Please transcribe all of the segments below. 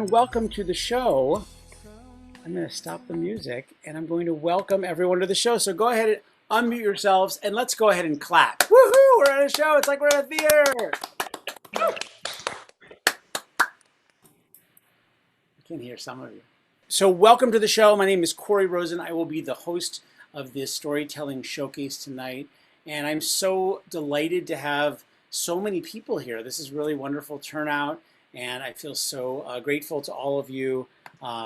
and welcome to the show. I'm going to stop the music and I'm going to welcome everyone to the show. So go ahead and unmute yourselves and let's go ahead and clap. Woohoo! We're at a show. It's like we're at a theater. I can hear some of you. So welcome to the show. My name is Corey Rosen. I will be the host of this storytelling showcase tonight. And I'm so delighted to have so many people here. This is really wonderful turnout. And I feel so grateful to all of you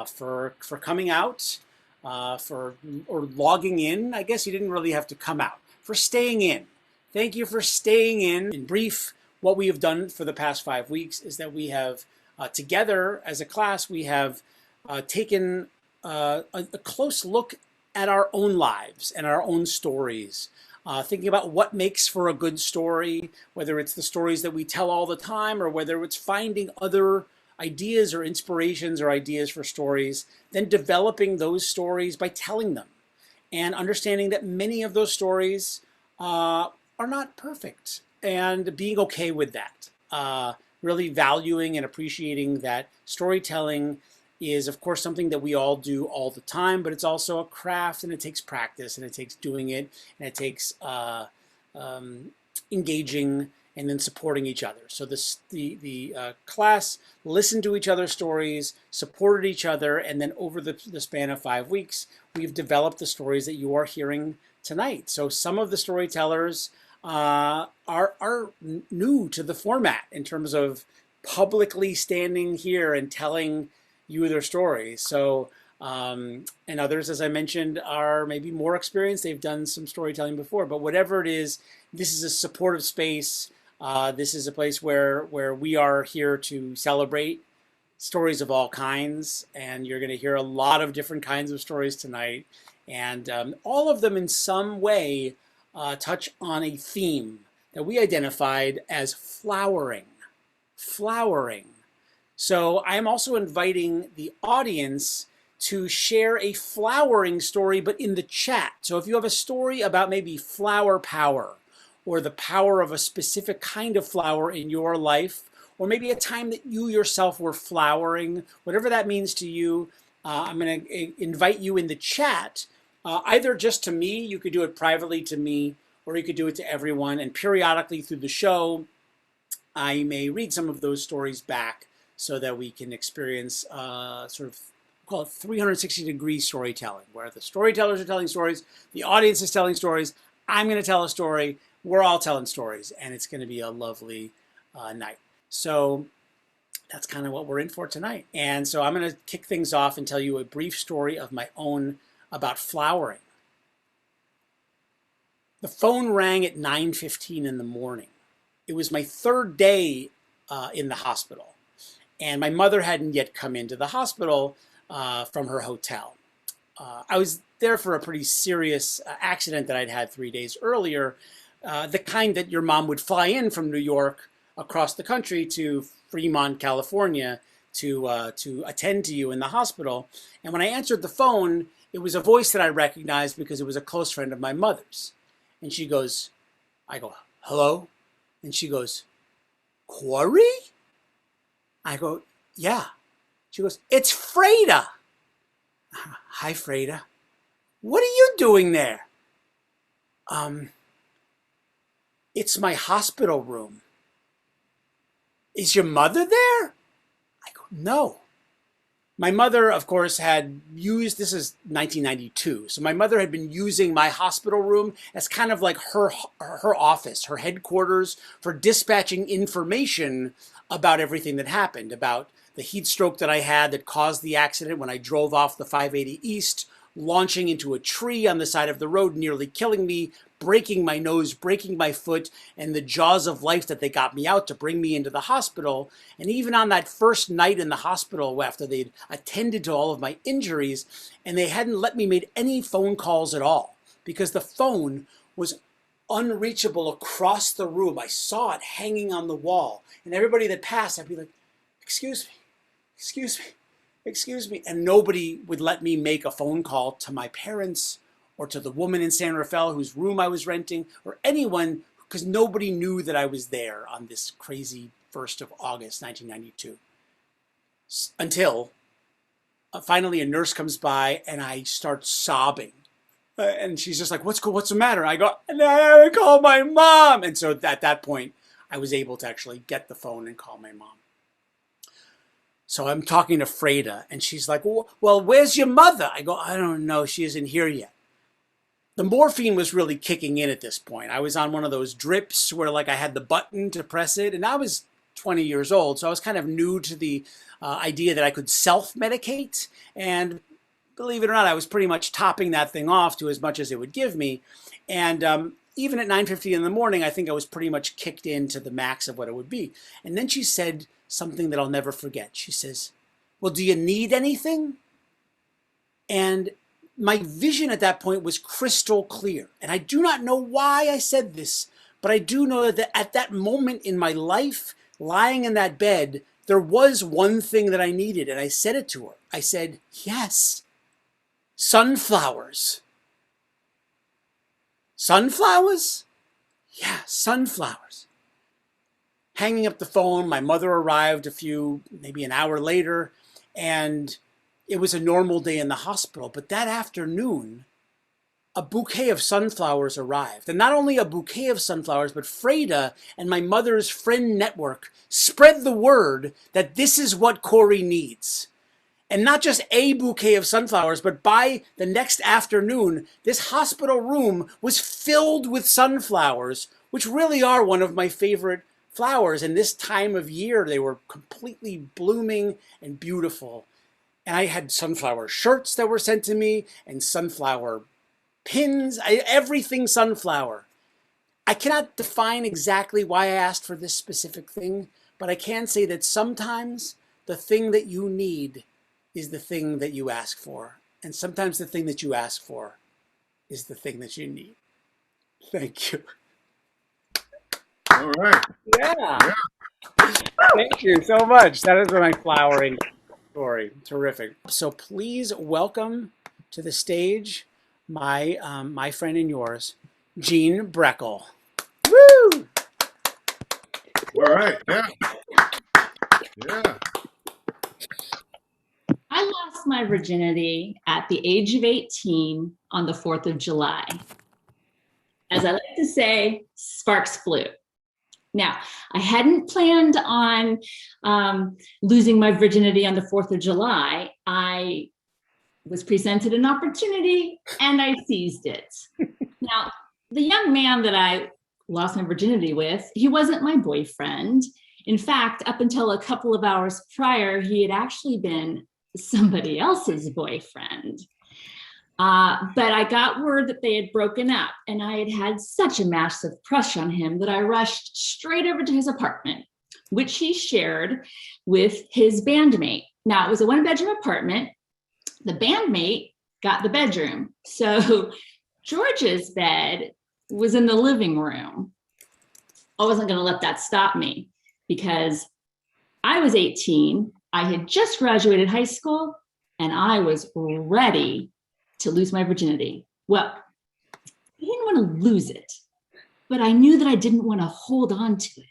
for coming out, or logging in. I guess you didn't really have to come out, for staying in. Thank you for staying in. In brief, what we have done for the past 5 weeks is that we have, together as a class, we have taken a close look at our own lives and our own stories. Thinking about what makes for a good story, whether it's the stories that we tell all the time or whether it's finding other ideas or inspirations or ideas for stories, then developing those stories by telling them and understanding that many of those stories are not perfect and being okay with that. Really valuing and appreciating that storytelling is, of course, something that we all do all the time, but it's also a craft and it takes practice and it takes doing it and it takes engaging and then supporting each other. So the class listened to each other's stories, supported each other, and then over the span of 5 weeks, we've developed the stories that you are hearing tonight. So some of the storytellers are new to the format in terms of publicly standing here and telling you their stories. So, and others, as I mentioned, are maybe more experienced. They've done some storytelling before, but whatever it is, this is a supportive space. This is a place where we are here to celebrate stories of all kinds, and you're going to hear a lot of different kinds of stories tonight, and all of them in some way touch on a theme that we identified as flowering. Flowering. So I am also inviting the audience to share a flowering story, but in the chat. So if you have a story about maybe flower power or the power of a specific kind of flower in your life, or maybe a time that you yourself were flowering, whatever that means to you, I'm going to invite you in the chat, either just to me, you could do it privately to me, or you could do it to everyone. And periodically through the show, I may read some of those stories back so that we can experience sort of, call it 360-degree storytelling, where the storytellers are telling stories, the audience is telling stories, I'm going to tell a story, we're all telling stories, and it's going to be a lovely night. So that's kind of what we're in for tonight. And so I'm going to kick things off and tell you a brief story of my own about flowering. The phone rang at 9:15 in the morning. It was my third day in the hospital. And my mother hadn't yet come into the hospital from her hotel. I was there for a pretty serious accident that I'd had 3 days earlier, the kind that your mom would fly in from New York across the country to Fremont, California to attend to you in the hospital. And when I answered the phone, it was a voice that I recognized because it was a close friend of my mother's. And she goes, I go, hello? And she goes, Corey? I go, yeah. She goes, it's Freda. Hi, Freda. What are you doing there? It's my hospital room. Is your mother there? I go, no. My mother, of course, had used, this is 1992, so my mother had been using my hospital room as kind of like her office, her headquarters for dispatching information about everything that happened, about the heat stroke that I had that caused the accident when I drove off the 580 East, launching into a tree on the side of the road, nearly killing me, breaking my nose, breaking my foot, and the jaws of life that they got me out to bring me into the hospital. And even on that first night in the hospital, after they'd attended to all of my injuries, and they hadn't let me make any phone calls at all, because the phone was unreachable across the room. I saw it hanging on the wall. And everybody that passed, I'd be like, excuse me, excuse me, excuse me. And nobody would let me make a phone call to my parents or to the woman in San Rafael whose room I was renting, or anyone, because nobody knew that I was there on this crazy 1st of August, 1992. until finally a nurse comes by and I start sobbing. And she's just like, what's the matter? I go, I call my mom. And so at that point, I was able to actually get the phone and call my mom. So I'm talking to Freda, and she's like, well, where's your mother? I go, I don't know. She isn't here yet. The morphine was really kicking in at this point. I was on one of those drips where like I had the button to press it, and I was 20 years old. So I was kind of new to the idea that I could self-medicate. And believe it or not, I was pretty much topping that thing off to as much as it would give me. And even at 9:50 in the morning, I think I was pretty much kicked into the max of what it would be. And then she said something that I'll never forget. She says, well, do you need anything? And my vision at that point was crystal clear. And I do not know why I said this, but I do know that at that moment in my life, lying in that bed, there was one thing that I needed. And I said it to her. I said, yes, sunflowers. Sunflowers? Yeah, sunflowers. Hanging up the phone, my mother arrived maybe an hour later, and it was a normal day in the hospital. But that afternoon, a bouquet of sunflowers arrived. And not only a bouquet of sunflowers, but Freda and my mother's friend network spread the word that this is what Corey needs. And not just a bouquet of sunflowers, but by the next afternoon, this hospital room was filled with sunflowers, which really are one of my favorite flowers. And this time of year, they were completely blooming and beautiful. And I had sunflower shirts that were sent to me and sunflower pins, everything sunflower. I cannot define exactly why I asked for this specific thing, but I can say that sometimes the thing that you need is the thing that you ask for. And sometimes the thing that you ask for is the thing that you need. Thank you. All right. Yeah. Thank you so much. That is my flowering story. Terrific. So please welcome to the stage my friend and yours, Jean Breckel. Woo! All right. Yeah. Yeah. I lost my virginity at the age of 18 on the 4th of July. As I like to say, sparks flew. Now, I hadn't planned on losing my virginity on the 4th of July. I was presented an opportunity and I seized it. Now, the young man that I lost my virginity with, he wasn't my boyfriend. In fact, up until a couple of hours prior, he had actually been somebody else's boyfriend. But I got word that they had broken up, and I had had such a massive crush on him that I rushed straight over to his apartment, which he shared with his bandmate. Now, it was a one-bedroom apartment. The bandmate got the bedroom. So George's bed was in the living room. I wasn't going to let that stop me because I was 18. I had just graduated high school, and I was ready to lose my virginity. Well, I didn't want to lose it, but I knew that I didn't want to hold on to it.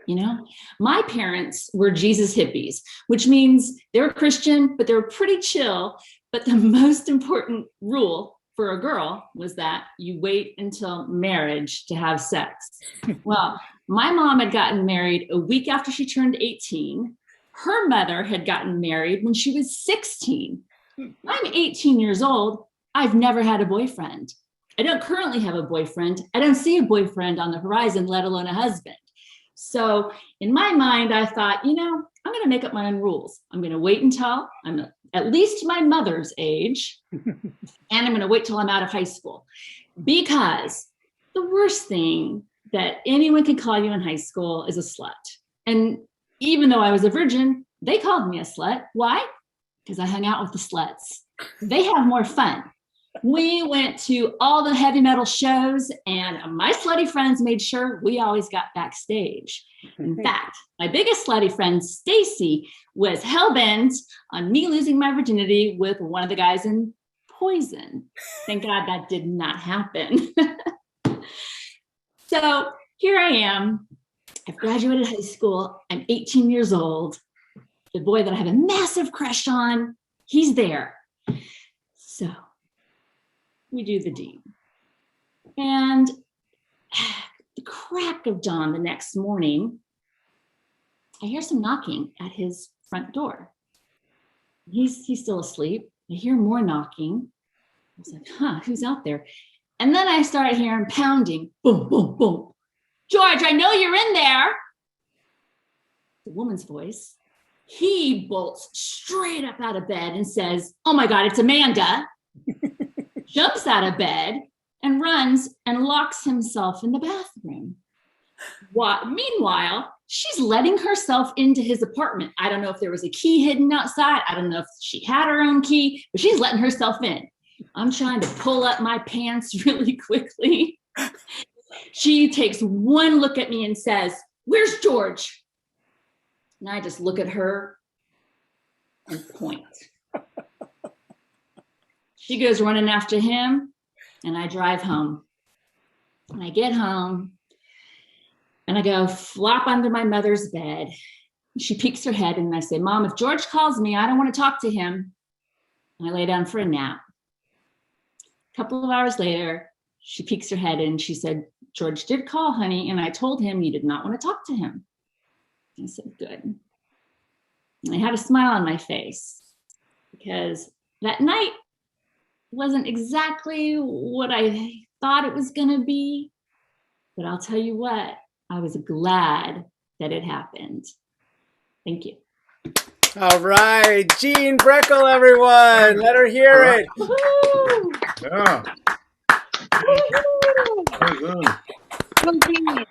You know, my parents were Jesus hippies, which means they were Christian, but they were pretty chill. But the most important rule for a girl was that you wait until marriage to have sex. Well, my mom had gotten married a week after she turned 18. Her mother had gotten married when she was 16. I'm 18 years old. I've never had a boyfriend. I don't currently have a boyfriend. I don't see a boyfriend on the horizon, let alone a husband. So in my mind, I thought, you know, I'm going to make up my own rules. I'm going to wait until I'm at least my mother's age, and I'm going to wait till I'm out of high school. Because the worst thing that anyone can call you in high school is a slut. And even though I was a virgin, they called me a slut. Why? Because I hung out with the sluts. They have more fun. We went to all the heavy metal shows, and my slutty friends made sure we always got backstage. In fact, my biggest slutty friend, Stacy, was hell-bent on me losing my virginity with one of the guys in Poison. Thank God that did not happen. So here I am. I've graduated high school. I'm 18 years old. the boy that I have a massive crush on, he's there. So we do the deed. And the crack of dawn the next morning, I hear some knocking at his front door. He's still asleep. I hear more knocking. I was like, who's out there? And then I started hearing pounding. Boom, boom, boom. George, I know you're in there. The woman's voice. He bolts straight up out of bed and says, oh my God, it's Amanda. Jumps out of bed and runs and locks himself in the bathroom. Meanwhile, she's letting herself into his apartment. I don't know if there was a key hidden outside. I don't know if she had her own key, but she's letting herself in. I'm trying to pull up my pants really quickly. She takes one look at me and says, where's George? And I just look at her and point. She goes running after him, and I drive home. And I get home, and I go flop under my mother's bed. She peeks her head, and I say, Mom, if George calls me, I don't want to talk to him. And I lay down for a nap. A couple of hours later, she peeks her head, and she said, George did call, honey, and I told him you did not want to talk to him. I said, good. And I had a smile on my face because that night wasn't exactly what I thought it was going to be. But I'll tell you what, I was glad that it happened. Thank you. All right, Jean Breckel, everyone. Let her hear it. Woo-hoo! Yeah. Very good.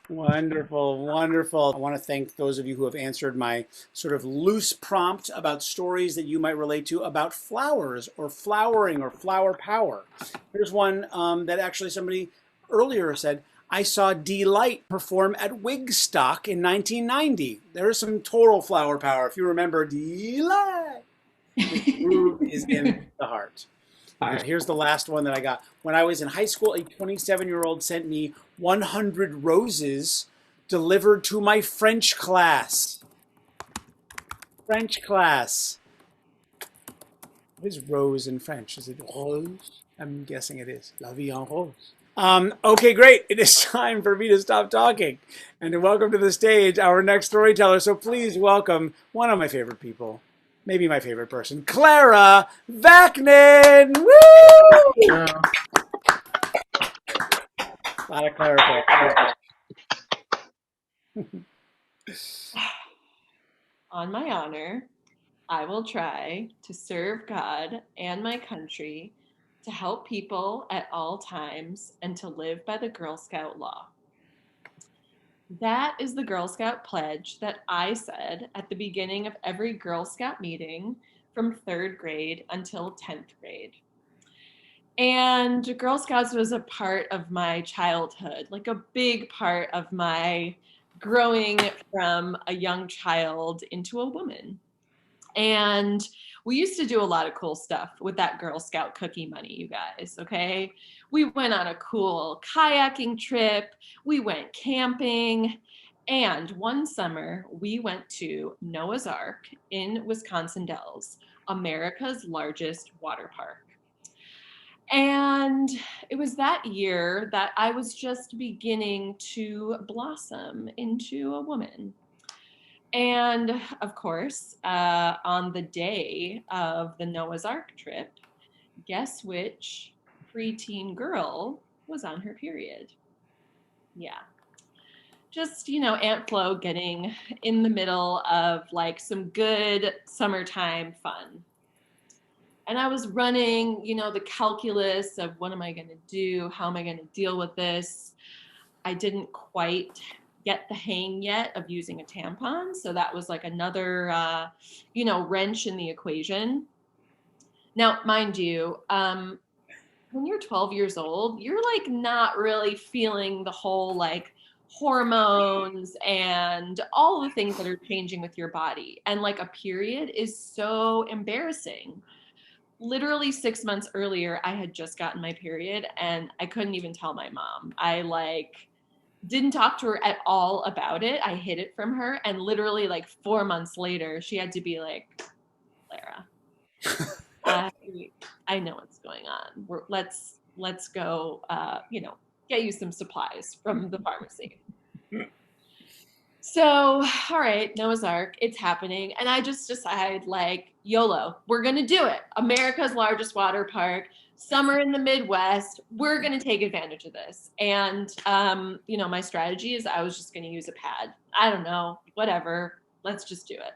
Wonderful, wonderful. I want to thank those of you who have answered my sort of loose prompt about stories that you might relate to about flowers or flowering or flower power. Here's one that actually somebody earlier said, I saw Delight perform at Wigstock in 1990. There's some total flower power. If you remember, Delight. The groove is in the heart. Here's the last one that I got. When I was in high school, a 27-year-old sent me 100 roses delivered to my French class. French class. What is rose in French? Is it rose? I'm guessing it is. La vie en rose. Okay, great. It is time for me to stop talking and to welcome to the stage our next storyteller. So please welcome one of my favorite people. Maybe my favorite person, Clara Vaknin. Woo! Yeah. A lot of Clara. On my honor, I will try to serve God and my country, to help people at all times, and to live by the Girl Scout law. That is the Girl Scout pledge that I said at the beginning of every Girl Scout meeting from 3rd grade until 10th grade. And Girl Scouts was a part of my childhood, like a big part of my growing from a young child into a woman. And we used to do a lot of cool stuff with that Girl Scout cookie money, you guys, okay? We went on a cool kayaking trip, we went camping, and one summer we went to Noah's Ark in Wisconsin Dells, America's largest water park. And it was that year that I was just beginning to blossom into a woman. And of course, on the day of the Noah's Ark trip, guess which preteen girl was on her period? Yeah. Just, Aunt Flo getting in the middle of like some good summertime fun. And I was running, the calculus of what am I going to do? How am I going to deal with this? I didn't quite get the hang yet of using a tampon. So that was like another, wrench in the equation. Now, mind you, when you're 12 years old, you're like not really feeling the whole like hormones and all the things that are changing with your body. And like a period is so embarrassing. Literally 6 months earlier, I had just gotten my period and I couldn't even tell my mom. I didn't talk to her at all about it. I hid it from her. And literally like 4 months later, she had to be like, Clara, I know what's going on. Let's go, get you some supplies from the pharmacy. So, all right, Noah's Ark, it's happening. And I just decided, like, YOLO, we're going to do it. America's largest water park, summer in the Midwest. We're going to take advantage of this. And, my strategy is I was just going to use a pad. I don't know, whatever. Let's just do it.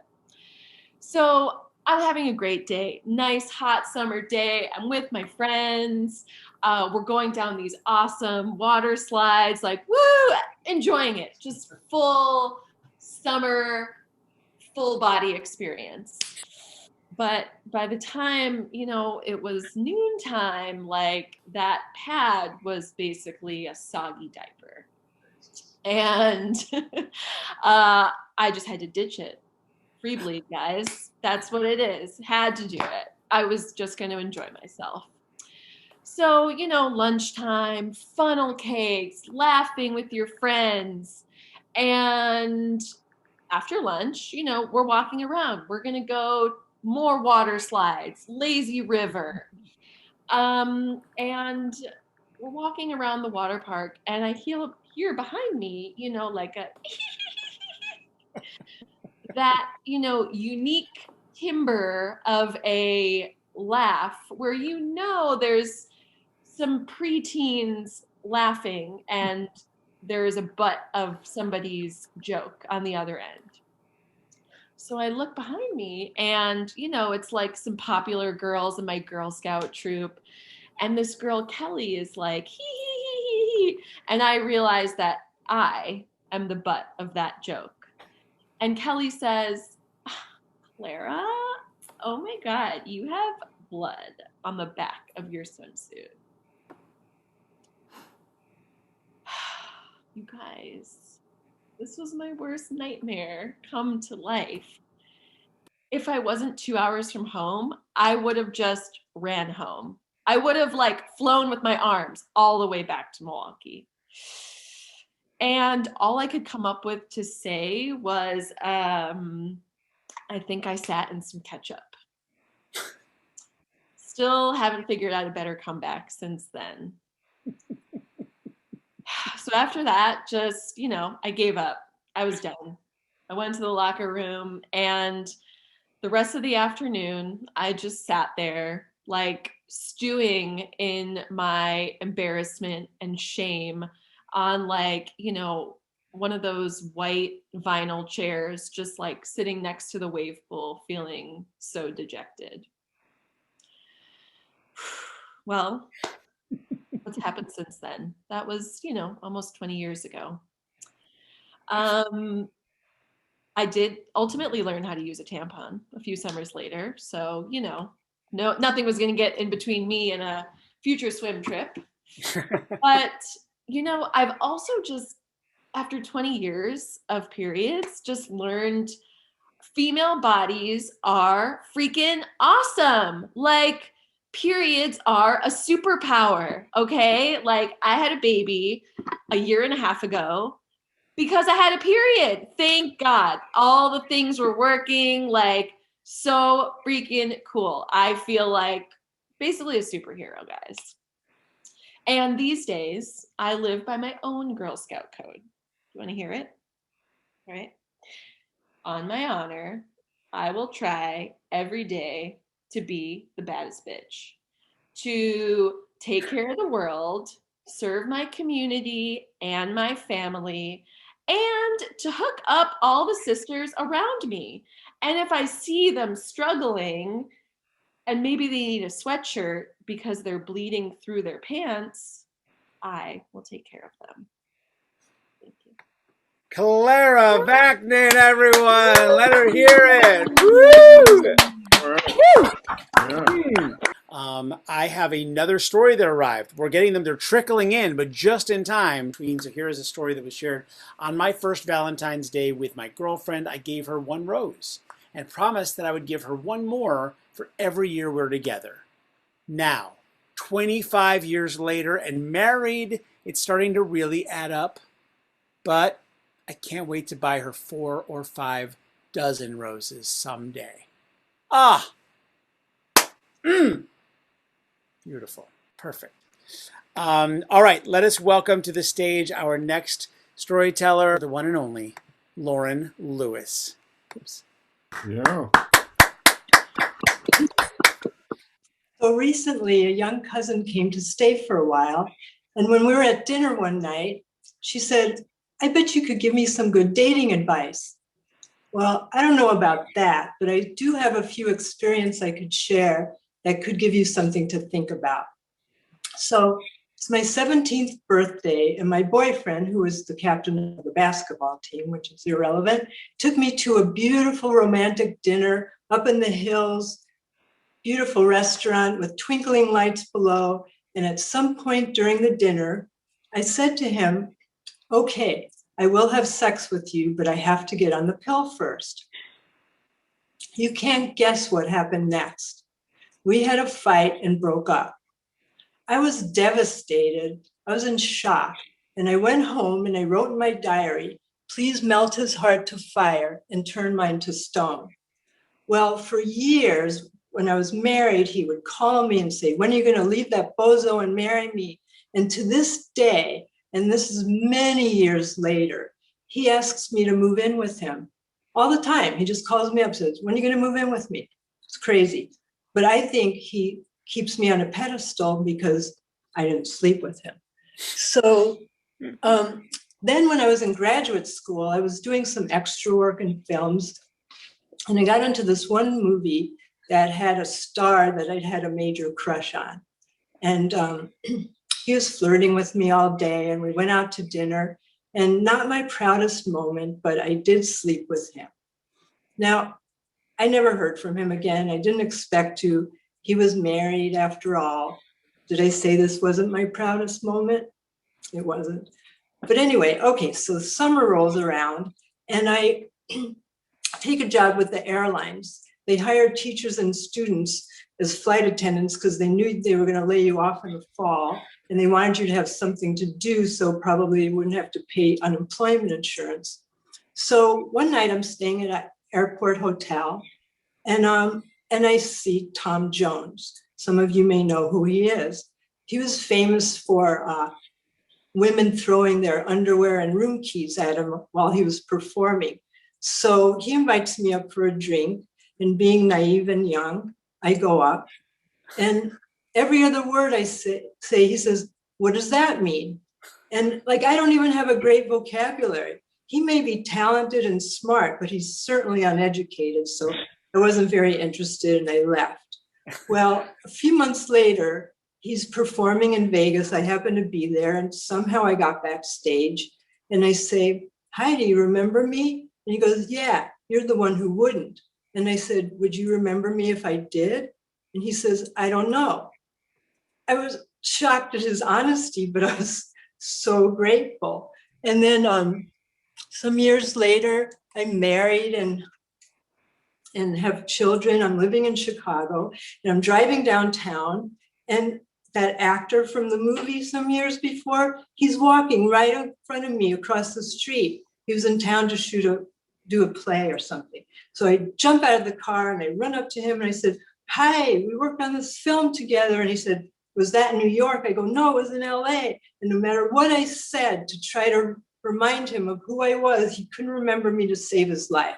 So I'm having a great day. Nice, hot summer day. I'm with my friends. We're going down these awesome water slides, like, woo, enjoying it. Just full summer, full body experience. But by the time, it was noontime, like that pad was basically a soggy diaper. And I just had to ditch it. Free bleed, guys. That's what it is. Had to do it. I was just going to enjoy myself. So, lunchtime, funnel cakes, laughing with your friends. And after lunch, we're walking around. We're going to go more water slides, lazy river. And we're walking around the water park, and I hear behind me, like a that, unique timbre of a laugh where there's some preteens laughing and there is a butt of somebody's joke on the other end. So I look behind me and, it's like some popular girls in my Girl Scout troop. And this girl, Kelly, is like, hee, hee, hee, hee. And I realize that I am the butt of that joke. And Kelly says, Clara, oh my God, you have blood on the back of your swimsuit. You guys, this was my worst nightmare come to life. If I wasn't 2 hours from home, I would have just ran home. I would have flown with my arms all the way back to Milwaukee. And all I could come up with to say was, I think I sat in some ketchup. Still haven't figured out a better comeback since then. So after that, just, I gave up. I was done. I went to the locker room, and the rest of the afternoon, I just sat there stewing in my embarrassment and shame on one of those white vinyl chairs, just sitting next to the wave pool, feeling so dejected. Well, what's happened since then? That was, almost 20 years ago. I did ultimately learn how to use a tampon a few summers later. So, nothing was going to get in between me and a future swim trip. But, I've also just, after 20 years of periods, just learned female bodies are freaking awesome. Periods are a superpower, okay? I had a baby a year and a half ago because I had a period. Thank God. All the things were working, so freaking cool. I feel like basically a superhero, guys. And these days, I live by my own Girl Scout code. You want to hear it? All right. On my honor, I will try every day to be the baddest bitch, to take care of the world, serve my community and my family, and to hook up all the sisters around me. And if I see them struggling and maybe they need a sweatshirt because they're bleeding through their pants, I will take care of them. Thank you. Clara Vaknin, everyone. Let her hear it. Woo! I have another story that arrived. We're getting them. They're trickling in, but just in time. So here is a story that was shared on my first Valentine's Day with my girlfriend. I gave her one rose and promised that I would give her one more for every year we're together. Now, 25 years later and married, it's starting to really add up. but I can't wait to buy her 4 or 5 dozen roses someday. Ah, beautiful, perfect. All right, let us welcome to the stage our next storyteller, the one and only Loren Lewis. Oops. Yeah. So recently, a young cousin came to stay for a while. And when we were at dinner one night, she said, I bet you could give me some good dating advice. Well, I don't know about that, but I do have a few experience I could share that could give you something to think about. So it's my 17th birthday, and my boyfriend, who is the captain of the basketball team, which is irrelevant, took me to a beautiful romantic dinner up in the hills, beautiful restaurant with twinkling lights below. And at some point during the dinner, I said to him, okay, I will have sex with you, but I have to get on the pill first. You can't guess what happened next. We had a fight and broke up. I was devastated. I was in shock. And I went home and I wrote in my diary, please melt his heart to fire and turn mine to stone. Well, for years, when I was married, he would call me and say, when are you going to leave that bozo and marry me? And to this day, and this is many years later, he asks me to move in with him all the time. He just calls me up and says, when are you going to move in with me? It's crazy. But I think he keeps me on a pedestal because I didn't sleep with him. So then when I was in graduate school, I was doing some extra work in films. And I got into this one movie that had a star that I'd had a major crush on. And he was flirting with me all day, and we went out to dinner. And not my proudest moment, but I did sleep with him. Now, I never heard from him again. I didn't expect to. He was married after all. Did I say this wasn't my proudest moment? It wasn't. But anyway, okay, so summer rolls around, and I take a job with the airlines. They hired teachers and students as flight attendants because they knew they were going to lay you off in the fall, and they wanted you to have something to do, so probably you wouldn't have to pay unemployment insurance. So one night I'm staying at an airport hotel, and I see Tom Jones. Some of you may know who he is. He was famous for women throwing their underwear and room keys at him while he was performing. So he invites me up for a drink, and being naive and young, I go up, and every other word I say, he says, what does that mean? And like, I don't even have a great vocabulary. He may be talented and smart, but he's certainly uneducated. So I wasn't very interested, and I left. Well, a few months later, he's performing in Vegas. I happened to be there, and somehow I got backstage, and I say, hi, do you remember me? And he goes, yeah, you're the one who wouldn't. And I said, would you remember me if I did? And he says, I don't know. I was shocked at his honesty, but I was so grateful. And then some years later, I'm married and have children. I'm living in Chicago, and I'm driving downtown, and that actor from the movie some years before, he's walking right in front of me across the street. He was in town to do a play or something. So I jump out of the car and I run up to him and I said, hi, we worked on this film together. And he said, was that in New York? I go, no, it was in LA. And no matter what I said to try to remind him of who I was, he couldn't remember me to save his life.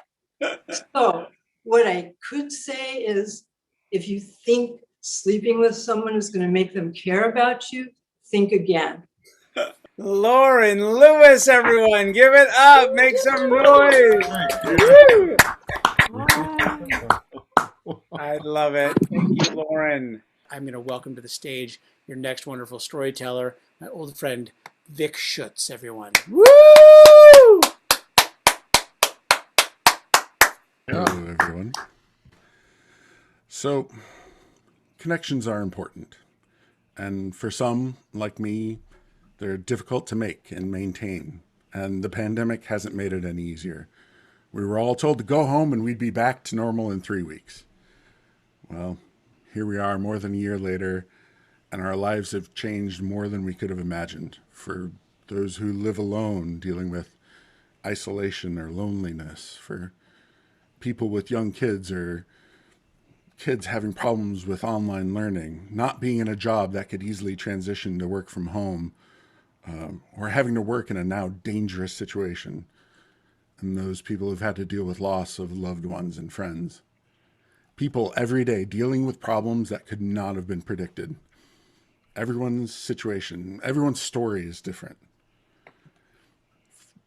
So what I could say is, if you think sleeping with someone is going to make them care about you, think again. Loren Lewis, everyone, give it up, make some noise. Woo! I love it. Thank you, Loren. I'm going to welcome to the stage your next wonderful storyteller, my old friend, Vick Schutz, everyone. Woo! Hello, everyone. So, connections are important. And for some, like me, they're difficult to make and maintain. And the pandemic hasn't made it any easier. We were all told to go home and we'd be back to normal in 3 weeks. Well, here we are more than a year later, and our lives have changed more than we could have imagined, for those who live alone, dealing with isolation or loneliness, for people with young kids or kids having problems with online learning, not being in a job that could easily transition to work from home, or having to work in a now dangerous situation, and those people who've had to deal with loss of loved ones and friends. People every day dealing with problems that could not have been predicted. Everyone's situation, everyone's story is different.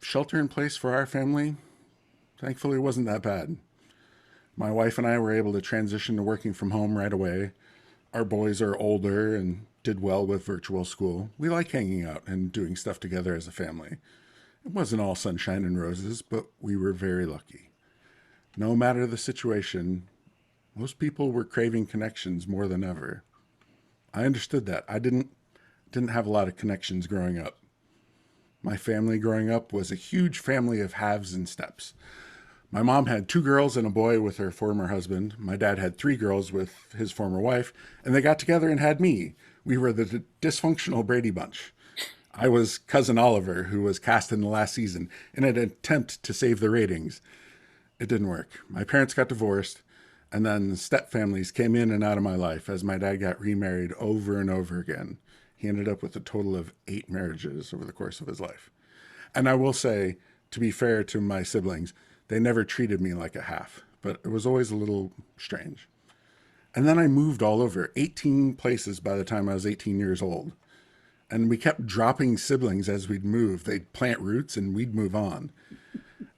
Shelter in place for our family, thankfully, wasn't that bad. My wife and I were able to transition to working from home right away. Our boys are older and did well with virtual school. We like hanging out and doing stuff together as a family. It wasn't all sunshine and roses, but we were very lucky. No matter the situation, most people were craving connections more than ever. I understood that. I didn't have a lot of connections growing up. My family growing up was a huge family of halves and steps. My mom had 2 girls and a boy with her former husband. My dad had 3 girls with his former wife, and they got together and had me. We were the dysfunctional Brady Bunch. I was Cousin Oliver, who was cast in the last season in an attempt to save the ratings. It didn't work. My parents got divorced, and then step families came in and out of my life as my dad got remarried over and over again. He ended up with a total of 8 marriages over the course of his life. And I will say, to be fair to my siblings, they never treated me like a half, but it was always a little strange. And then I moved all over, 18 places by the time I was 18 years old. And we kept dropping siblings as we'd move. They'd plant roots and we'd move on.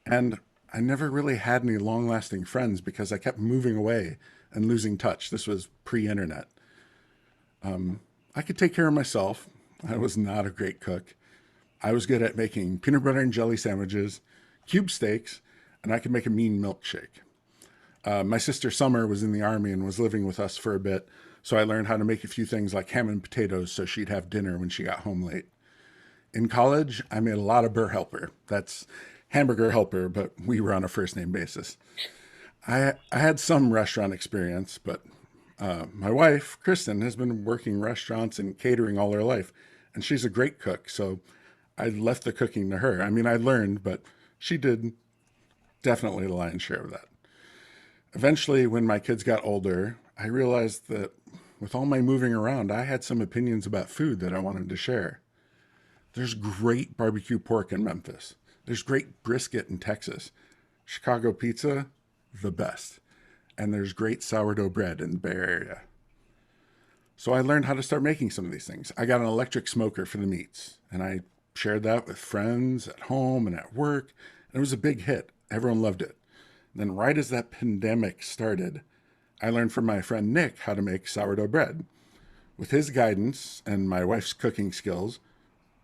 And I never really had any long-lasting friends because I kept moving away and losing touch. This was pre-internet. I could take care of myself. I was not a great cook. I was good at making peanut butter and jelly sandwiches, cube steaks, and I could make a mean milkshake. My sister Summer was in the Army and was living with us for a bit, so I learned how to make a few things like ham and potatoes so she'd have dinner when she got home late. In college, I made a lot of burr helper. That's hamburger helper, but we were on a first name basis. I had some restaurant experience, but my wife, Kristen, has been working restaurants and catering all her life, and she's a great cook, so I left the cooking to her. I mean, I learned, but she did definitely the lion's share of that. Eventually, when my kids got older, I realized that with all my moving around, I had some opinions about food that I wanted to share. There's great barbecue pork in Memphis. There's great brisket in Texas. Chicago pizza, the best. And there's great sourdough bread in the Bay Area. So I learned how to start making some of these things. I got an electric smoker for the meats, and I shared that with friends at home and at work. And it was a big hit. Everyone loved it. Then right as that pandemic started, I learned from my friend Nick how to make sourdough bread. With his guidance and my wife's cooking skills,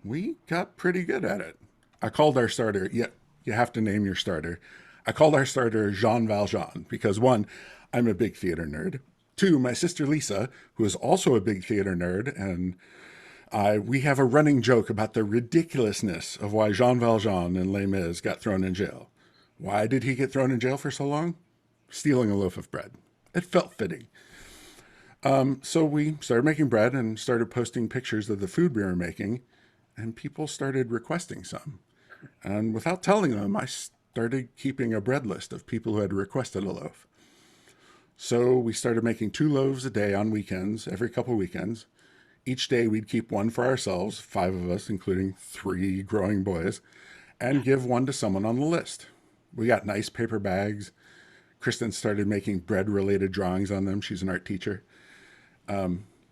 we got pretty good at it. I called our starter, you have to name your starter. I called our starter Jean Valjean because 1, I'm a big theater nerd. 2, my sister Lisa, who is also a big theater nerd, and we have a running joke about the ridiculousness of why Jean Valjean in Les Mis got thrown in jail. Why did he get thrown in jail for so long? Stealing a loaf of bread. It felt fitting. So we started making bread and started posting pictures of the food we were making, and people started requesting some. And without telling them, I started keeping a bread list of people who had requested a loaf. So we started making 2 loaves a day on weekends, every couple weekends. Each day we'd keep 1 for ourselves, 5 of us, including 3 growing boys, and give 1 to someone on the list. We got nice paper bags. Kristen started making bread-related drawings on them. She's an art teacher.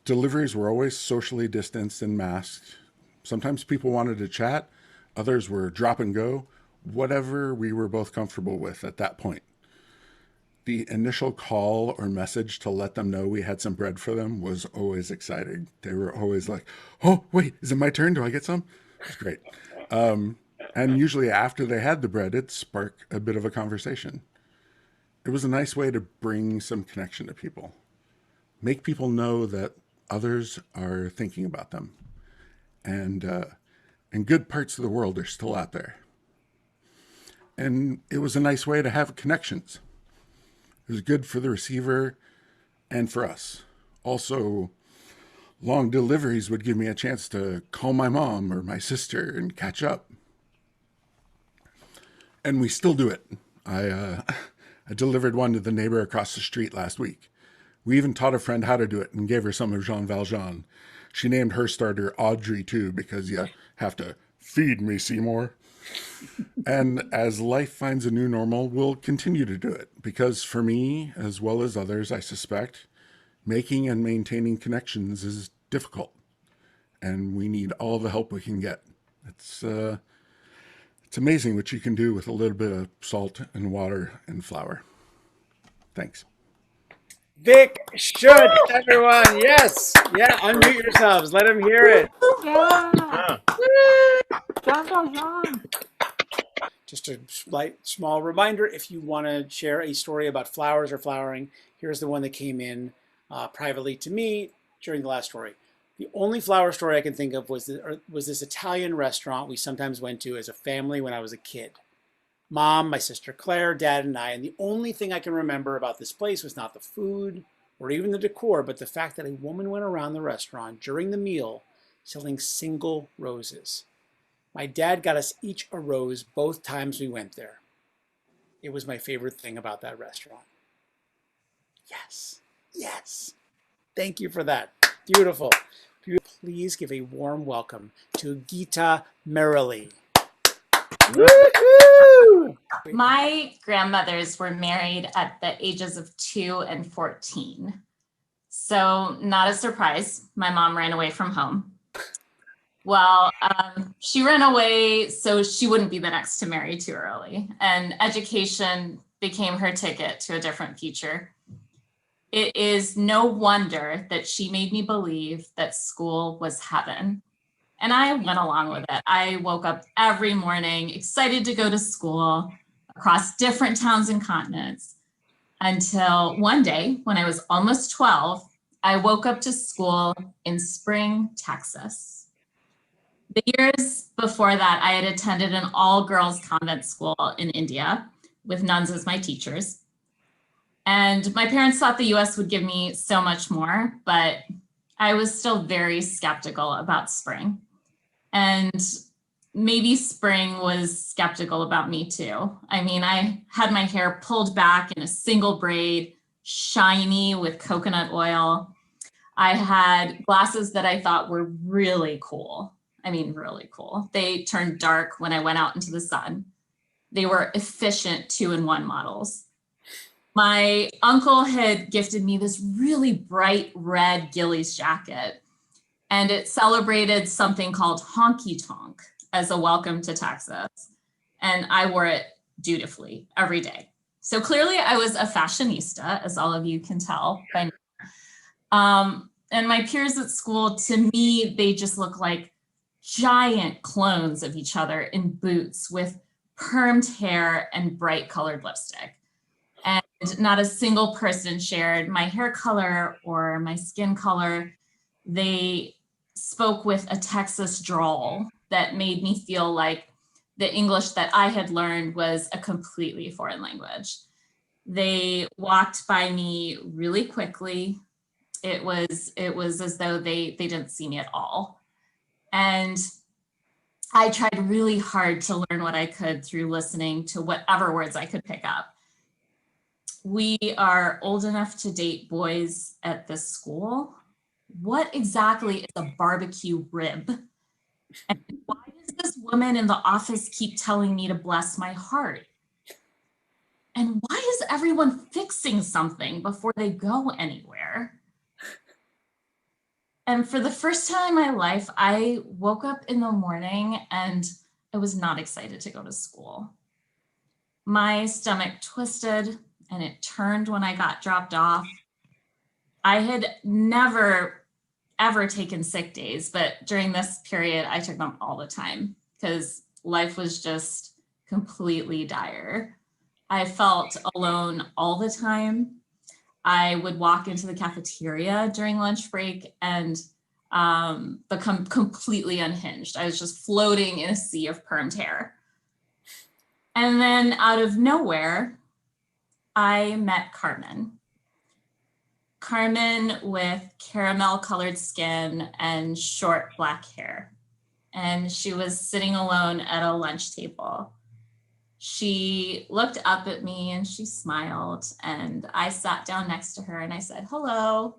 Deliveries were always socially distanced and masked. Sometimes people wanted to chat. Others were drop and go, whatever we were both comfortable with at that point. The initial call or message to let them know we had some bread for them was always exciting. They were always like, oh, wait, is it my turn? Do I get some? It's great. And usually after they had the bread, it'd spark a bit of a conversation. It was a nice way to bring some connection to people. Make people know that others are thinking about them. And good parts of the world are still out there. And it was a nice way to have connections. It was good for the receiver and for us. Also, Long deliveries would give me a chance to call my mom or my sister and catch up. And we still do it. I delivered one to the neighbor across the street last week. We even taught a friend how to do it and gave her some of Jean Valjean. She named her starter Audrey too, because you have to feed me, Seymour. And as life finds a new normal, we'll continue to do it. Because for me, as well as others, I suspect, making and maintaining connections is difficult. And we need all the help we can get. It's amazing what you can do with a little bit of salt and water and flour. Thanks. Vick Schutz, everyone. Yes. Yeah, unmute yourselves. Let him hear it. Yeah. Jean Valjean. Just a small reminder, if you want to share a story about flowers or flowering, here's the one that came in privately to me during the last story. The only flower story I can think of was this Italian restaurant we sometimes went to as a family when I was a kid. Mom, my sister Claire, Dad, and I. And the only thing I can remember about this place was not the food or even the decor, but the fact that a woman went around the restaurant during the meal selling single roses. My dad got us each a rose both times we went there. It was my favorite thing about that restaurant. Yes, yes. Thank you for that. Beautiful. Please give a warm welcome to Geetha Murali. Woo-hoo! My grandmothers were married at the ages of 2 and 14. So not a surprise, my mom ran away from home. Well, she ran away so she wouldn't be the next to marry too early. And education became her ticket to a different future. It is no wonder that she made me believe that school was heaven. And I went along with it. I woke up every morning excited to go to school across different towns and continents until one day when I was almost 12, I woke up to school in Spring, Texas. The years before that, I had attended an all-girls convent school in India with nuns as my teachers. And my parents thought the US would give me so much more, but I was still very skeptical about spring. And maybe spring was skeptical about me too. I mean, I had my hair pulled back in a single braid, shiny with coconut oil. I had glasses that I thought were really cool. I mean, really cool. They turned dark when I went out into the sun. They were efficient 2-in-1 models. My uncle had gifted me this really bright red Gillies jacket, and it celebrated something called honky tonk as a welcome to Texas. And I wore it dutifully every day. So clearly I was a fashionista, as all of you can tell by now. And my peers at school, to me, they just look like giant clones of each other in boots with permed hair and bright colored lipstick. And not a single person shared my hair color or my skin color. They spoke with a Texas drawl that made me feel like the English that I had learned was a completely foreign language. They walked by me really quickly. It was as though they didn't see me at all. And I tried really hard to learn what I could through listening to whatever words I could pick up. We are old enough to date boys at this school. What exactly is a barbecue rib? And why does this woman in the office keep telling me to bless my heart? And why is everyone fixing something before they go anywhere? And for the first time in my life, I woke up in the morning and I was not excited to go to school. My stomach twisted and it turned when I got dropped off. I had never, ever taken sick days, but during this period, I took them all the time because life was just completely dire. I felt alone all the time. I would walk into the cafeteria during lunch break and become completely unhinged. I was just floating in a sea of permed hair. And then out of nowhere, I met Carmen. Carmen with caramel colored skin and short black hair. And she was sitting alone at a lunch table. She looked up at me and she smiled, and I sat down next to her and I said, hello.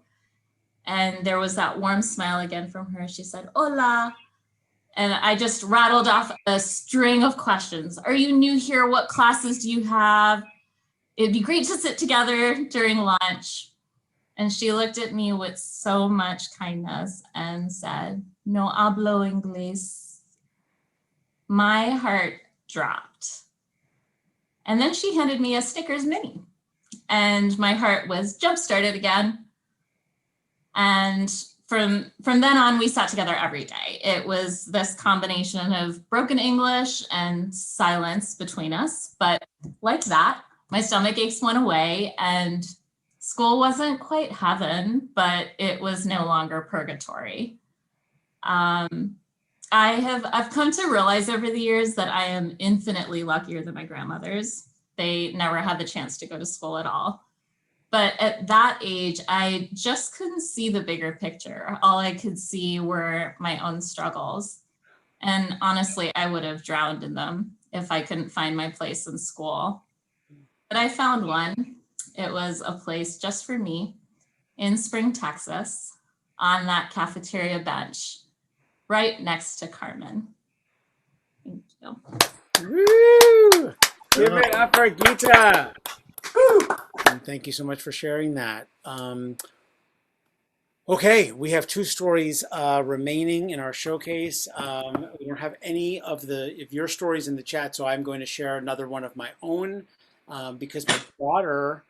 And there was that warm smile again from her. She said, hola. And I just rattled off a string of questions. Are you new here? What classes do you have? It'd be great to sit together during lunch. And she looked at me with so much kindness and said, no hablo inglés. My heart dropped. And then she handed me a Snickers mini, and my heart was jump-started again. And from then on, we sat together every day. It was this combination of broken English and silence between us. But like that, my stomach aches went away, and school wasn't quite heaven, but it was no longer purgatory. I've come to realize over the years that I am infinitely luckier than my grandmothers. They never had the chance to go to school at all. But at that age, I just couldn't see the bigger picture. All I could see were my own struggles. And honestly, I would have drowned in them if I couldn't find my place in school. But I found one. It was a place just for me in Spring, Texas, on that cafeteria bench, right next to Carmen. Thank you. Woo! Give it up for Geetha. And thank you so much for sharing that. Okay, we have 2 stories remaining in our showcase. We don't have any of your stories in the chat, so I'm going to share another one of my own because my daughter,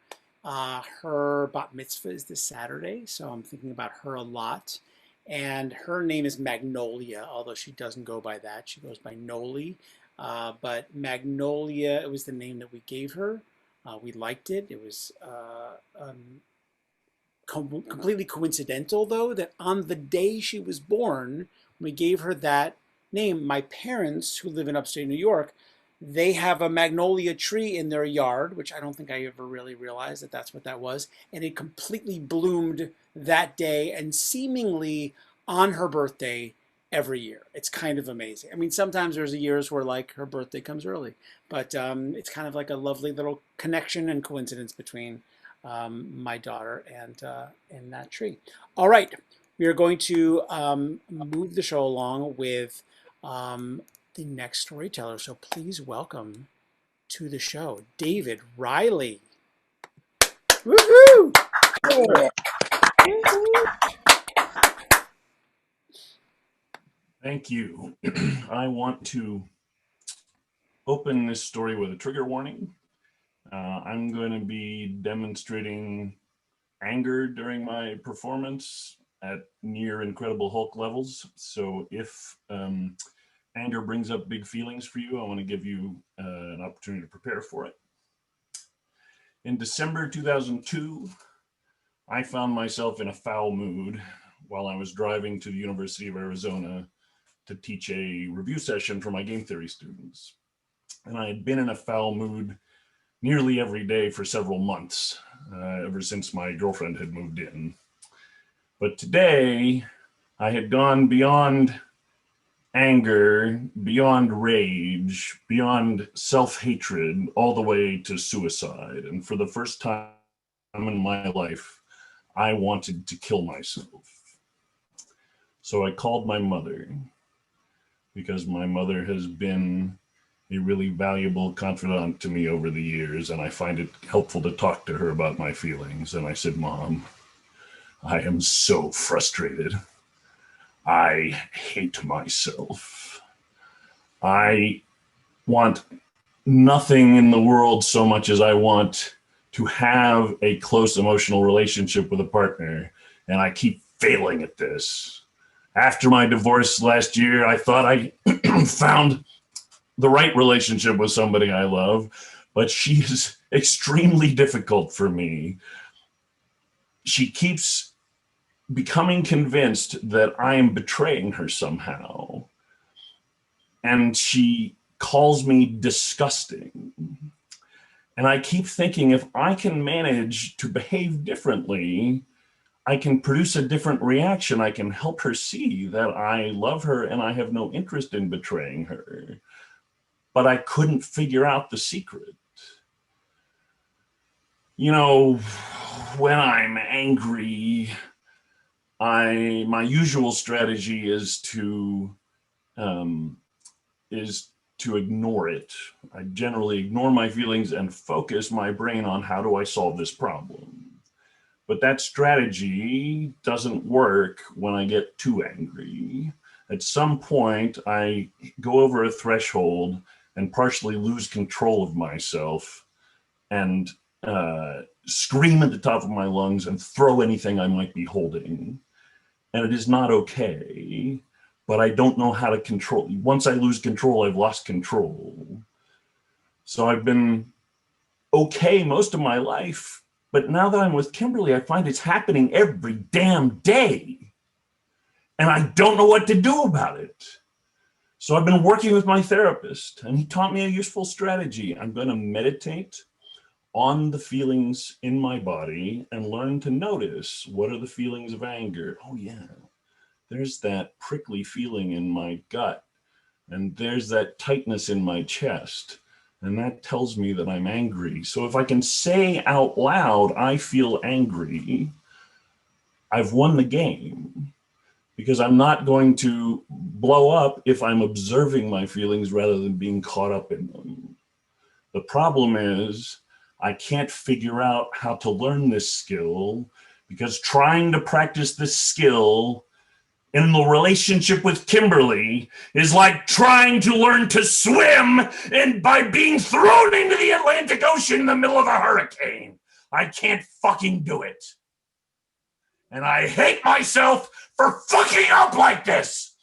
her bat mitzvah is this Saturday, so I'm thinking about her a lot. And her name is Magnolia, although she doesn't go by that. She goes by Noli. But Magnolia, it was the name that we gave her. We liked it. It was completely coincidental, though, that on the day she was born, we gave her that name. My parents, who live in upstate New York, they have a magnolia tree in their yard, which I don't think I ever really realized that that's what that was. And it completely bloomed that day and seemingly on her birthday every year. It's kind of amazing. I mean, sometimes there's years where like her birthday comes early, but it's kind of like a lovely little connection and coincidence between my daughter and that tree. All right, we are going to move the show along with the next storyteller. So please welcome to the show, David Reiley. Woohoo! Thank you. I want to open this story with a trigger warning. I'm going to be demonstrating anger during my performance at near Incredible Hulk levels. So if anger brings up big feelings for you, I want to give you an opportunity to prepare for it. In December 2002, I found myself in a foul mood while I was driving to the University of Arizona to teach a review session for my game theory students. And I had been in a foul mood nearly every day for several months, ever since my girlfriend had moved in. But today, I had gone beyond anger, beyond rage, beyond self-hatred, all the way to suicide. And for the first time in my life, I wanted to kill myself. So I called my mother, because my mother has been a really valuable confidant to me over the years, and I find it helpful to talk to her about my feelings. And I said, Mom, I am so frustrated. I hate myself. I want nothing in the world so much as I want to have a close emotional relationship with a partner, and I keep failing at this. After my divorce last year, I thought I found the right relationship with somebody I love, but she is extremely difficult for me. She keeps becoming convinced that I am betraying her somehow. And she calls me disgusting. And I keep thinking, if I can manage to behave differently, I can produce a different reaction. I can help her see that I love her and I have no interest in betraying her. But I couldn't figure out the secret. You know, when I'm angry, my usual strategy is to ignore it. I generally ignore my feelings and focus my brain on how do I solve this problem. But that strategy doesn't work when I get too angry. At some point, I go over a threshold and partially lose control of myself and scream at the top of my lungs and throw anything I might be holding. And it is not okay, but I don't know how to control. Once I lose control, I've lost control. So I've been okay most of my life. But now that I'm with Kimberly, I find it's happening every damn day. And I don't know what to do about it. So I've been working with my therapist, and he taught me a useful strategy. I'm going to meditate on the feelings in my body and learn to notice what are the feelings of anger. Oh yeah, there's that prickly feeling in my gut, and there's that tightness in my chest. And that tells me that I'm angry. So if I can say out loud, I feel angry, I've won the game, because I'm not going to blow up if I'm observing my feelings rather than being caught up in them. The problem is I can't figure out how to learn this skill, because trying to practice this skill in the relationship with Kimberly is like trying to learn to swim and by being thrown into the Atlantic Ocean in the middle of a hurricane. I can't fucking do it. And I hate myself for fucking up like this.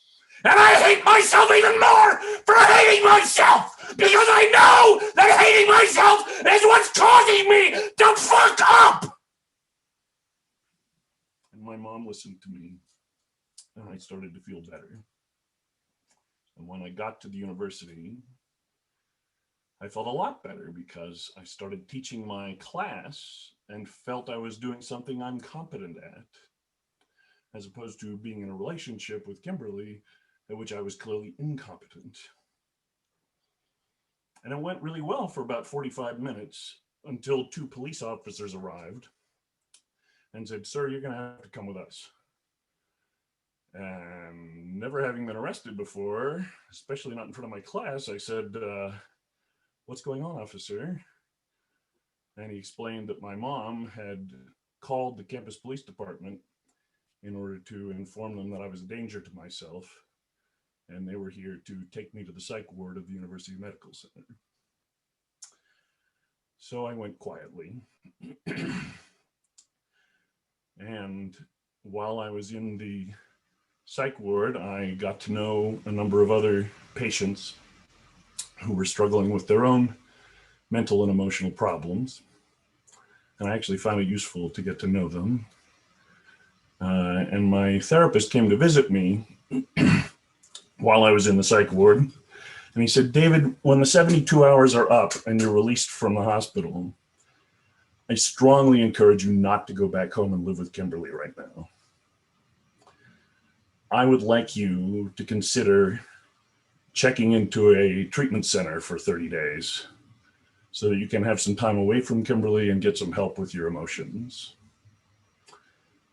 And I hate myself even more for hating myself, because I know that hating myself is what's causing me to fuck up. And my mom listened to me, and I started to feel better. And when I got to the university, I felt a lot better because I started teaching my class and felt I was doing something I'm competent at, as opposed to being in a relationship with Kimberly at which I was clearly incompetent. And it went really well for about 45 minutes until 2 police officers arrived and said, "Sir, you're going to have to come with us." And never having been arrested before, especially not in front of my class, I said, "What's going on, officer?" And he explained that my mom had called the campus police department in order to inform them that I was a danger to myself, and they were here to take me to the psych ward of the University Medical Center. So I went quietly. And while I was in the psych ward, I got to know a number of other patients who were struggling with their own mental and emotional problems. And I actually found it useful to get to know them. And my therapist came to visit me while I was in the psych ward. And he said, "David, when the 72 hours are up and you're released from the hospital, I strongly encourage you not to go back home and live with Kimberly right now. I would like you to consider checking into a treatment center for 30 days so that you can have some time away from Kimberly and get some help with your emotions."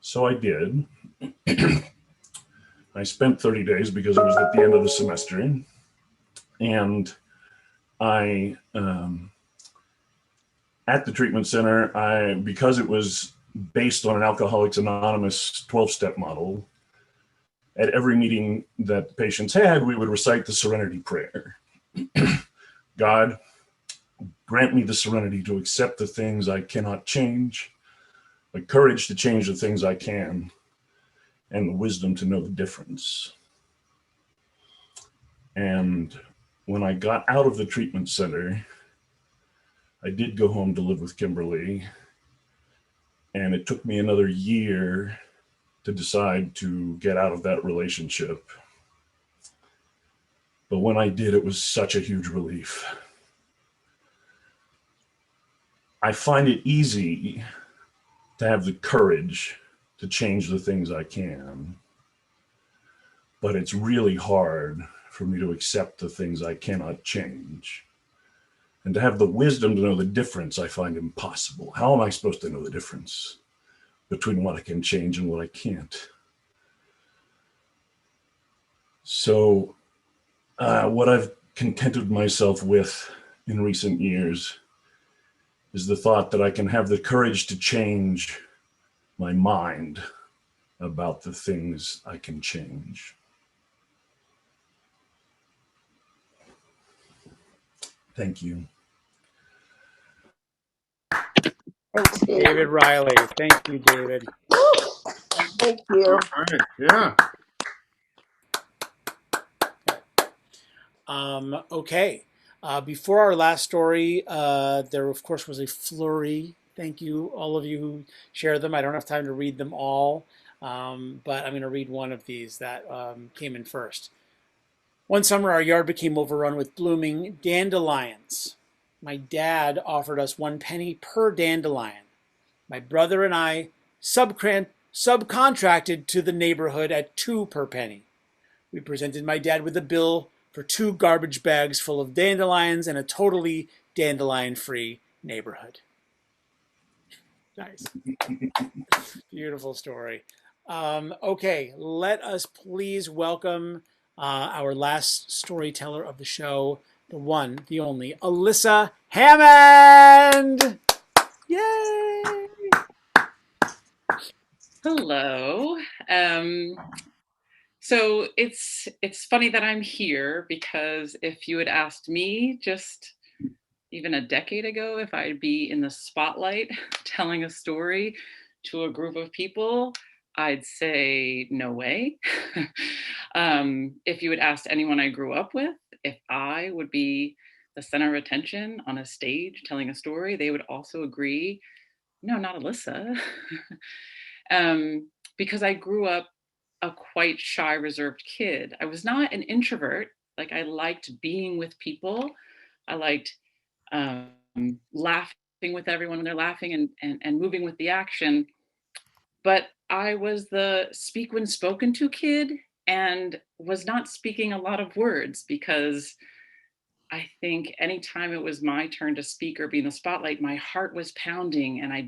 So I did. I spent 30 days because it was at the end of the semester. And I, at the treatment center, because it was based on an Alcoholics Anonymous 12-step model, at every meeting that the patients had, we would recite the Serenity Prayer. God, grant me the serenity to accept the things I cannot change, the courage to change the things I can, and the wisdom to know the difference. And when I got out of the treatment center, I did go home to live with Kimberly, and it took me another year to decide to get out of that relationship. But when I did, it was such a huge relief. I find it easy to have the courage to change the things I can. But it's really hard for me to accept the things I cannot change. And to have the wisdom to know the difference, I find impossible. How am I supposed to know the difference between what I can change and what I can't? So what I've contented myself with in recent years is the thought that I can have the courage to change my mind about the things I can change. Thank you. Thanks, David. David Reiley. Thank you, David. Thank you. All right. Yeah. Okay. Before our last story, there of course was a flurry. Thank you, all of you who shared them. I don't have time to read them all, but I'm going to read one of these that came in first. One summer, our yard became overrun with blooming dandelions. My dad offered us 1 penny per dandelion. My brother and I subcontracted to the neighborhood at 2 per penny. We presented my dad with a bill for 2 garbage bags full of dandelions and a totally dandelion-free neighborhood. Nice. Beautiful story. Okay, let us please welcome our last storyteller of the show, the one, the only, Alyssa Hammond! Yay! Hello. So it's funny that I'm here, because if you had asked me just even a decade ago if I'd be in the spotlight telling a story to a group of people, I'd say no way. If you had asked anyone I grew up with if I would be the center of attention on a stage telling a story, they would also agree, no, not Alyssa. Because I grew up a quite shy, reserved kid. I was not an introvert. Like, I liked being with people. I liked laughing with everyone when they're laughing and moving with the action. But I was the speak when spoken to kid and was not speaking a lot of words, because I think anytime it was my turn to speak or be in the spotlight, my heart was pounding and I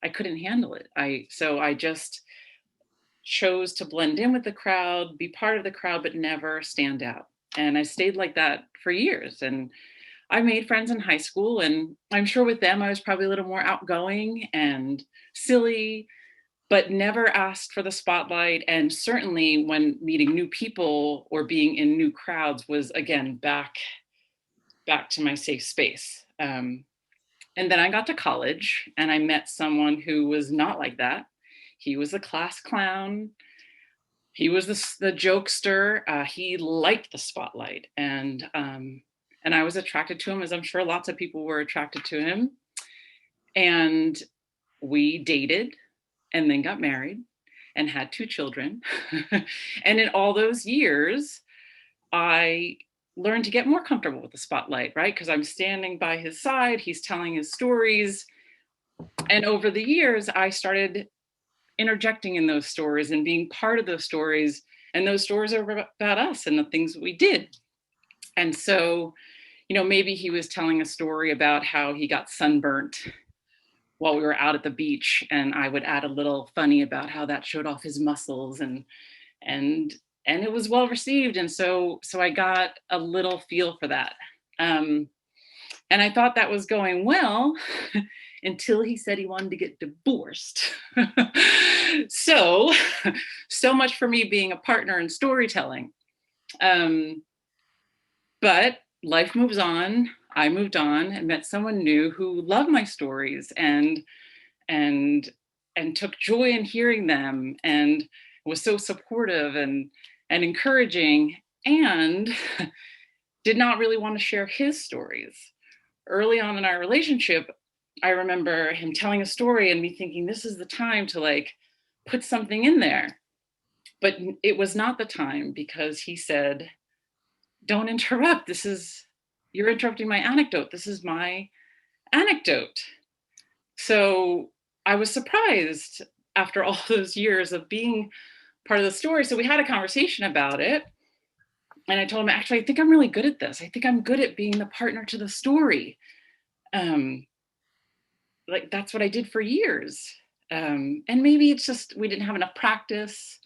couldn't handle it. So I just chose to blend in with the crowd, be part of the crowd, but never stand out. And I stayed like that for years. And I made friends in high school, and I'm sure with them I was probably a little more outgoing and silly, but never asked for the spotlight. And certainly when meeting new people or being in new crowds was, again, back to my safe space. And then I got to college and I met someone who was not like that. He was a class clown. He was the jokester. He liked the spotlight. And I was attracted to him, as I'm sure lots of people were attracted to him. And we dated and then got married and had 2 children. And in all those years, I learned to get more comfortable with the spotlight, right? Because I'm standing by his side, he's telling his stories. And over the years, I started interjecting in those stories and being part of those stories. And those stories are about us and the things that we did. And so, maybe he was telling a story about how he got sunburnt while we were out at the beach, and I would add a little funny about how that showed off his muscles, and it was well received. And so I got a little feel for that. And I thought that was going well until he said he wanted to get divorced. So much for me being a partner in storytelling. But life moves on. I moved on and met someone new who loved my stories and took joy in hearing them and was so supportive and encouraging, and did not really want to share his stories. Early on in our relationship, I remember him telling a story and me thinking, this is the time to put something in there. But it was not the time, because he said, don't interrupt. You're interrupting my anecdote. This is my anecdote. So I was surprised after all those years of being part of the story. So we had a conversation about it. And I told him, actually, I think I'm really good at this. I think I'm good at being the partner to the story. Like that's what I did for years. And maybe it's just, we didn't have enough practice,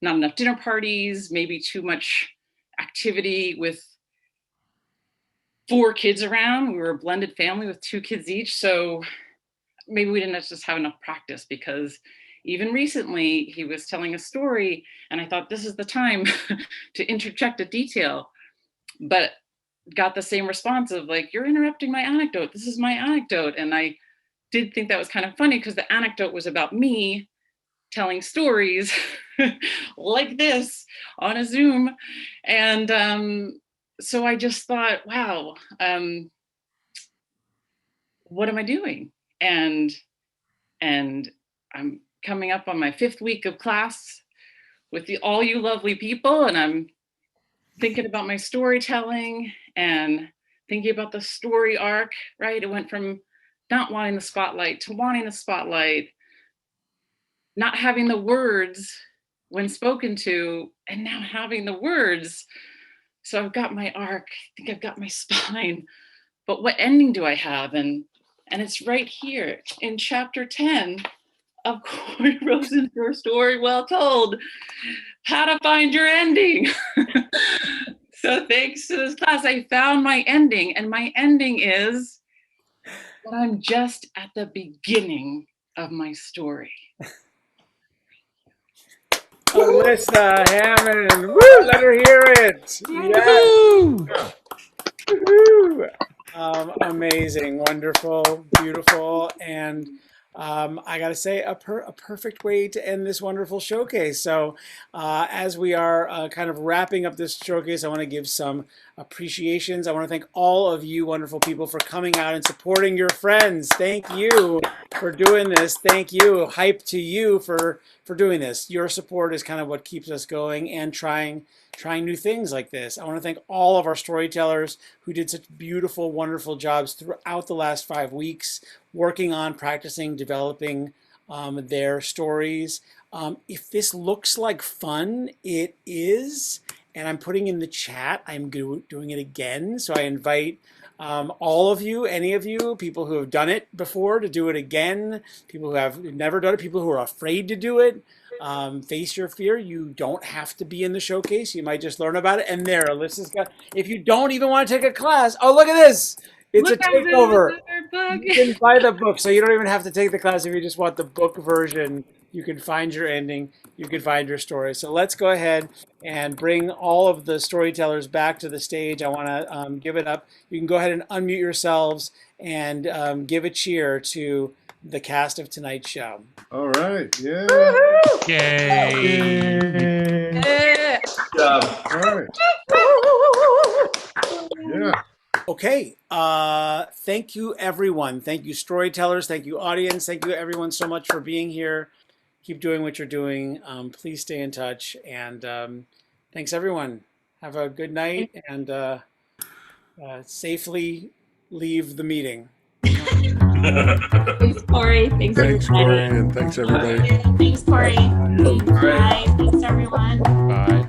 not enough dinner parties, maybe too much activity with 4 kids around. We were a blended family with 2 kids each. So maybe we didn't just have enough practice, because even recently he was telling a story and I thought this is the time to interject a detail, but got the same response of like, you're interrupting my anecdote. This is my anecdote. And I did think that was kind of funny because the anecdote was about me telling stories like this on a Zoom. And so I just thought, wow, what am I doing? And I'm coming up on my 5th week of class with all you lovely people. And I'm thinking about my storytelling and thinking about the story arc, right? It went from not wanting the spotlight to wanting the spotlight, not having the words when spoken to, and now having the words. So I've got my arc, I think I've got my spine, but what ending do I have? And it's right here in chapter 10 of Corey Rosen's Your Story Well Told, How to Find Your Ending. So thanks to this class, I found my ending, and my ending is that I'm just at the beginning of my story. Alyssa Hammond, woo, let her hear it. Yes. Woo-hoo. Amazing, wonderful, beautiful, and I gotta say, a perfect way to end this wonderful showcase. So as we are kind of wrapping up this showcase, I want to give some appreciations. I want to thank all of you wonderful people for coming out and supporting your friends. Thank you for doing this. Thank you. Hype to you for doing this. Your support is kind of what keeps us going and trying new things like this. I want to thank all of our storytellers who did such beautiful, wonderful jobs throughout the last 5 weeks, working on practicing, developing their stories. If this looks like fun, it is. And I'm putting in the chat, I'm doing it again. So I invite all of you, any of you, people who have done it before to do it again, people who have never done it, people who are afraid to do it. Face your fear. You don't have to be in the showcase. You might just learn about it. And there, Alyssa's got, if you don't even want to take a class, oh, look at this. It's a takeover. You can buy the book, so you don't even have to take the class. If you just want the book version, you can find your ending. You can find your story. So let's go ahead and bring all of the storytellers back to the stage. I want to give it up. You can go ahead and unmute yourselves and give a cheer to the cast of tonight's show. All right. Yeah. Yay. Good job. All right. Yeah. Okay. Thank you, everyone. Thank you, storytellers. Thank you, audience. Thank you, everyone, so much for being here. Keep doing what you're doing. Please stay in touch. And thanks, everyone. Have a good night and safely leave the meeting. Thanks, Corey. Thanks, Thanks, everybody. Corey, and thanks, everybody. Thanks, Corey. Bye. Thanks, everyone. Bye.